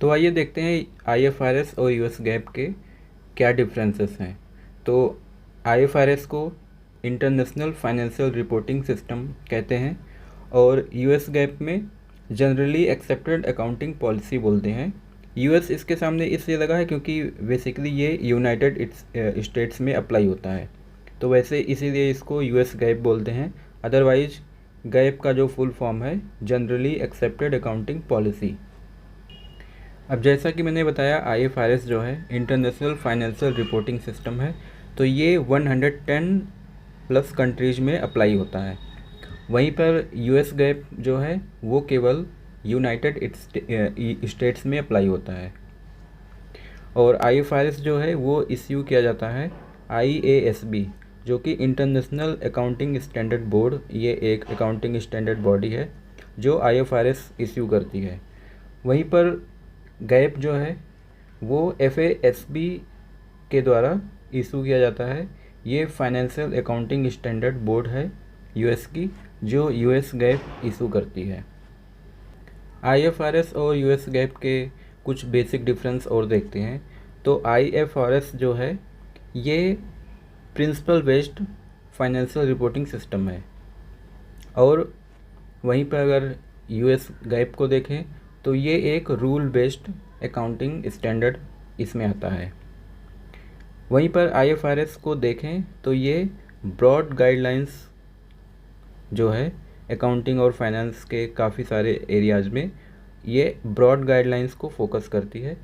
तो आइए देखते हैं आईएफआरएस और यूएस गैप के क्या डिफरेंसेस हैं। तो आईएफआरएस को इंटरनेशनल फाइनेंशियल रिपोर्टिंग सिस्टम कहते हैं और यूएस गैप में जनरली एक्सेप्टेड अकाउंटिंग पॉलिसी बोलते हैं। यूएस इसके सामने इसलिए लगा है क्योंकि बेसिकली ये यूनाइटेड स्टेट्स में अप्लाई होता है, तो वैसे इसीलिए इसको यूएस गैप बोलते हैं। अदरवाइज गैप का जो फुल फॉर्म है जनरली एक्सेप्टेड अकाउंटिंग पॉलिसी। अब जैसा कि मैंने बताया आईएफआरएस जो है इंटरनेशनल फाइनेंशियल रिपोर्टिंग सिस्टम है, तो ये 110 प्लस कंट्रीज में अप्लाई होता है। वहीं पर यूएस गैप जो है वो केवल यूनाइटेड स्टेट्स में अप्लाई होता है। और आईएफआरएस जो है वो इश्यू किया जाता है आईएएसबी, जो कि इंटरनेशनल अकाउंटिंग स्टैंडर्ड बोर्ड, ये एक अकाउंटिंग स्टैंडर्ड बॉडी है जो आईएफआरएस इश्यू करती है। वहीं पर गैप जो है वो एफएएसबी के द्वारा इशू किया जाता है। ये फाइनेंशियल अकाउंटिंग स्टैंडर्ड बोर्ड है यूएस की, जो यूएस गैप इशू करती है। आईएफआरएस और यूएस गैप के कुछ बेसिक डिफरेंस और देखते हैं। तो आईएफआरएस जो है ये principle based financial reporting system है, और वहीं पर अगर यूएस गैप को देखें तो ये एक रूल बेस्ड अकाउंटिंग स्टैंडर्ड इसमें आता है। वहीं पर आईएफआरएस को देखें तो ये ब्रॉड गाइडलाइंस जो है अकाउंटिंग और फाइनेंस के काफ़ी सारे एरियाज़ में ये ब्रॉड गाइडलाइंस को फोकस करती है।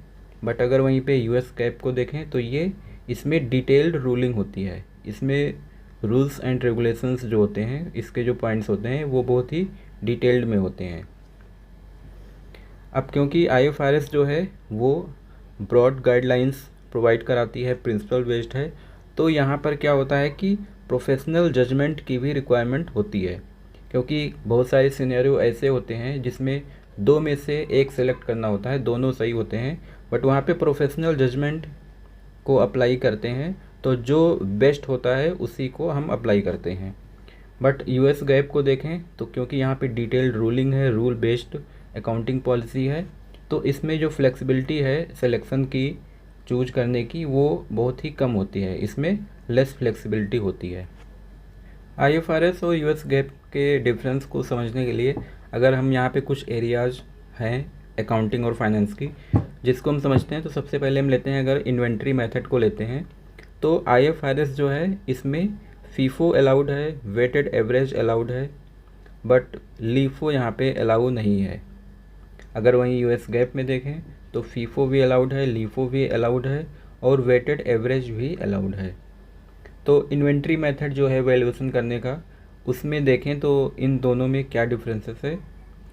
बट अगर वहीं पे यूएस गैप को देखें तो ये इसमें डिटेल्ड रूलिंग होती है। इसमें रूल्स एंड रेगुलेशंस जो होते हैं, इसके जो पॉइंट्स होते हैं वो बहुत ही डिटेल्ड में होते हैं। अब क्योंकि आईएफआरएस जो है वो ब्रॉड गाइडलाइंस प्रोवाइड कराती है, प्रिंसिपल बेस्ड है, तो यहाँ पर क्या होता है कि प्रोफेशनल जजमेंट की भी रिक्वायरमेंट होती है। क्योंकि बहुत सारे सिनेरियो ऐसे होते हैं जिसमें दो में से एक सेलेक्ट करना होता है, दोनों सही होते हैं, बट वहाँ पे प्रोफेशनल जजमेंट को अप्लाई करते हैं, तो जो बेस्ट होता है उसी को हम अप्लाई करते हैं। बट यूएस गैप को देखें तो क्योंकि यहाँ पे डिटेल्ड रूलिंग है, रूल बेस्ड अकाउंटिंग पॉलिसी है, तो इसमें जो फ्लेक्सिबिलिटी है सिलेक्शन की, चूज करने की, वो बहुत ही कम होती है, इसमें लेस फ्लेक्सिबिलिटी होती है। आईएफआरएस और यूएस गैप के डिफरेंस को समझने के लिए अगर हम यहाँ पे कुछ एरियाज हैं अकाउंटिंग और फाइनेंस की जिसको हम समझते हैं, तो सबसे पहले हम लेते हैं, अगर इन्वेंट्री मेथड को लेते हैं तो आईएफआरएस जो है इसमें फीफो अलाउड है, वेटेड एवरेज अलाउड है, बट लीफो यहाँ पे अलाउ नहीं है। अगर वहीं यूएस गैप में देखें तो फीफो भी अलाउड है, लीफो भी अलाउड है, और वेटेड एवरेज भी अलाउड है। तो इन्वेंट्री मेथड जो है वैल्यूएशन करने का, उसमें देखें तो इन दोनों में क्या डिफरेंसेस है।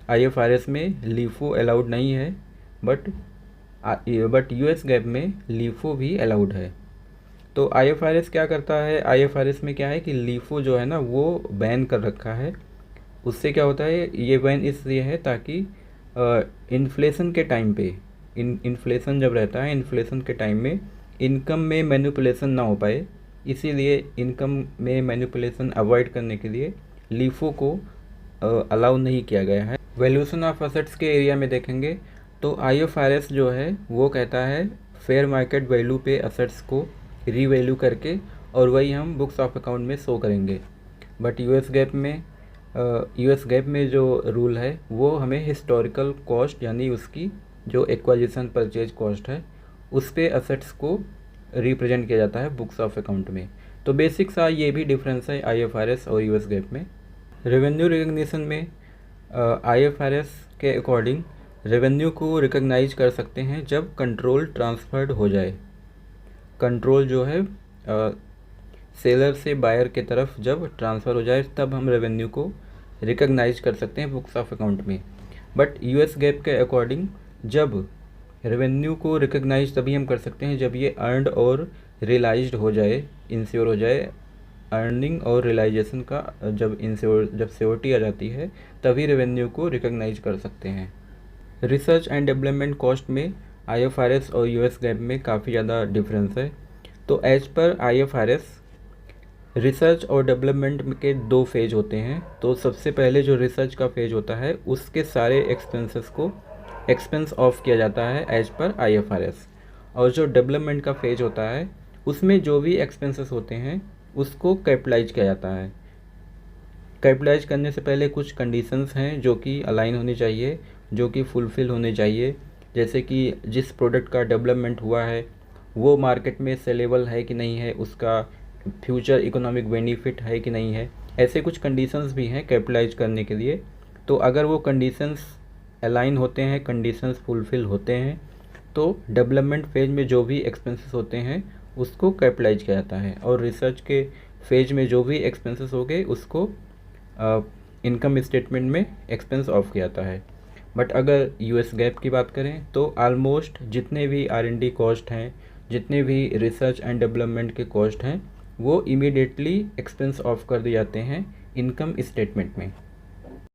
आईएफआरएस में लीफो अलाउड नहीं है, बट यूएस गैप में लीफो भी अलाउड है। तो आईएफआरएस क्या करता है, आईएफआरएस में क्या है कि लीफो जो है ना वो बैन कर रखा है। उससे क्या होता है, ये बैन इसलिए है ताकि इन्फ्लेशन के टाइम पे, इन्फ्लेशन जब रहता है, इन्फ्लेशन के टाइम में इनकम में मैनिपुलेशन ना हो पाए, इसीलिए इनकम में मैनिपुलेशन अवॉइड करने के लिए लीफो को अलाउ नहीं किया गया है। वैल्यूएशन ऑफ असेट्स के एरिया में देखेंगे तो आईएफआरएस जो है वो कहता है फेयर मार्केट वैल्यू पे असेट्स को रीवैल्यू करके, और वही हम बुक्स ऑफ अकाउंट में शो करेंगे। बट यूएस गैप में जो रूल है वो हमें हिस्टोरिकल कॉस्ट, यानी उसकी जो एक्वाजिशन परचेज कॉस्ट है, उस पे असेट्स को रिप्रेजेंट किया जाता है बुक्स ऑफ अकाउंट में। तो बेसिक सा ये भी डिफरेंस है आईएफआरएस और यूएस गैप में। रेवेन्यू रिकग्निशन में आईएफआरएस के अकॉर्डिंग रेवेन्यू को रिकग्नाइज कर सकते हैं जब कंट्रोल ट्रांसफर्ड हो जाए। कंट्रोल जो है सेलर से बायर के तरफ जब ट्रांसफ़र हो जाए तब हम रेवेन्यू को रिकग्नाइज कर सकते हैं बुक्स ऑफ अकाउंट में। बट यूएस गैप के अकॉर्डिंग जब रेवेन्यू को रिकग्नाइज तभी हम कर सकते हैं जब ये अर्नड और रियलाइज्ड हो जाए, इंश्योर हो जाए। अर्निंग और रियलाइजेशन का जब श्योरिटी आ जाती है तभी रेवेन्यू को रिकग्नाइज कर सकते हैं। रिसर्च एंड डेवलपमेंट कॉस्ट में आईएफआरएस और यूएस गैप में काफ़ी ज़्यादा डिफरेंस है। तो एज पर आईएफआरएस रिसर्च और डेवलपमेंट के दो फेज होते हैं। तो सबसे पहले जो रिसर्च का फेज होता है उसके सारे एक्सपेंसेस को एक्सपेंस ऑफ किया जाता है एज पर IFRS। और जो डेवलपमेंट का फेज होता है उसमें जो भी एक्सपेंसेस होते हैं उसको कैपिटलाइज किया जाता है। कैपिटलाइज करने से पहले कुछ कंडीशंस हैं जो कि अलाइन होनी चाहिए, जो कि फुलफ़िल होने चाहिए। जैसे कि जिस प्रोडक्ट का डेवलपमेंट हुआ है वो मार्केट में सेलेबल है कि नहीं है, उसका फ्यूचर इकोनॉमिक बेनिफिट है कि नहीं है, ऐसे कुछ कंडीशंस भी हैं कैपिटलाइज करने के लिए। तो अगर वो कंडीशंस अलाइन होते हैं, कंडीशंस फुलफ़िल होते हैं, तो डेवलपमेंट फेज में जो भी एक्सपेंसेस होते हैं उसको कैपिटलाइज किया जाता है, और रिसर्च के फेज में जो भी एक्सपेंसेस हो गए उसको इनकम स्टेटमेंट में एक्सपेंस ऑफ किया जाता है। बट अगर US गैप की बात करें तो ऑलमोस्ट जितने भी R&D कॉस्ट हैं, जितने भी रिसर्च एंड डेवलपमेंट के कॉस्ट हैं, वो इमीडिएटली एक्सपेंस ऑफ कर दिए जाते हैं इनकम स्टेटमेंट में।